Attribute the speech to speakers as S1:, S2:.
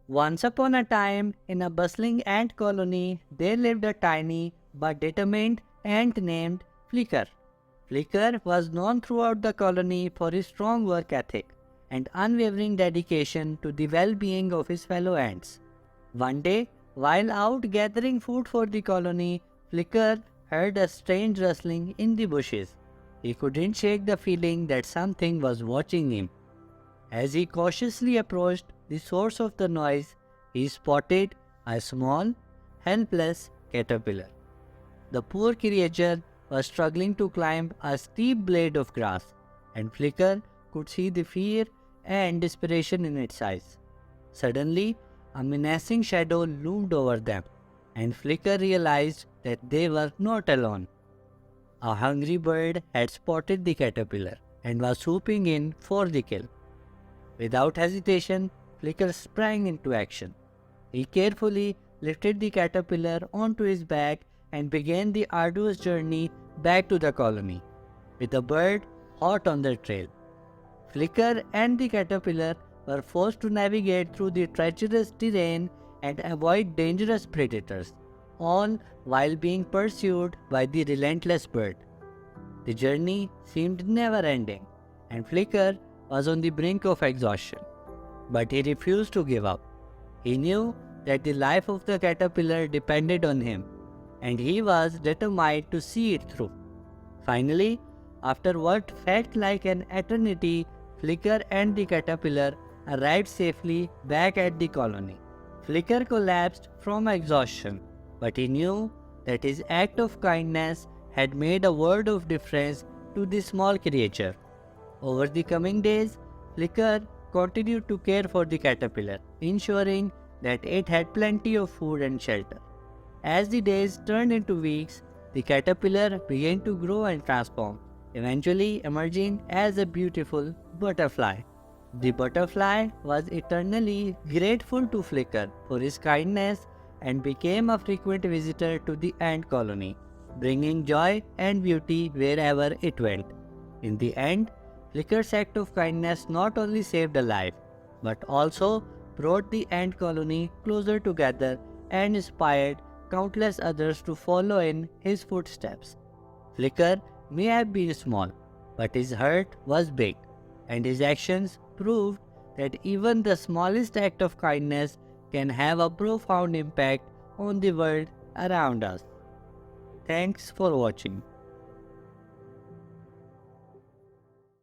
S1: Once upon a time, in a bustling ant colony, there lived a tiny but determined ant named Flicker. Flicker was known throughout the colony for his strong work ethic and unwavering dedication to the well-being of his fellow ants. One day, while out gathering food for the colony, Flicker heard a strange rustling in the bushes. He couldn't shake the feeling that something was watching him. As he cautiously approached the source of the noise, he spotted a small, helpless caterpillar. The poor creature was struggling to climb a steep blade of grass, and Flicker could see the fear and desperation in its eyes. Suddenly, a menacing shadow loomed over them, and Flicker realized that they were not alone. A hungry bird had spotted the caterpillar and was swooping in for the kill. Without hesitation, Flicker sprang into action. He carefully lifted the caterpillar onto his back and began the arduous journey back to the colony, with the bird hot on their trail. Flicker and the caterpillar were forced to navigate through the treacherous terrain and avoid dangerous predators, all while being pursued by the relentless bird. The journey seemed never ending, and Flicker was on the brink of exhaustion. But he refused to give up. He knew that the life of the caterpillar depended on him, and he was determined to see it through. Finally, after what felt like an eternity, Flicker and the caterpillar arrived safely back at the colony. Flicker collapsed from exhaustion, but he knew that his act of kindness had made a world of difference to the small creature. Over the coming days, Flicker continued to care for the caterpillar, ensuring that it had plenty of food and shelter. As the days turned into weeks, the caterpillar began to grow and transform, eventually emerging as a beautiful butterfly. The butterfly was eternally grateful to Flicker for his kindness and became a frequent visitor to the ant colony, bringing joy and beauty wherever it went. In the end, Flicker's act of kindness not only saved a life, but also brought the ant colony closer together and inspired countless others to follow in his footsteps. Flicker may have been small, but his heart was big, and his actions proved that even the smallest act of kindness can have a profound impact on the world around us. Thanks for watching.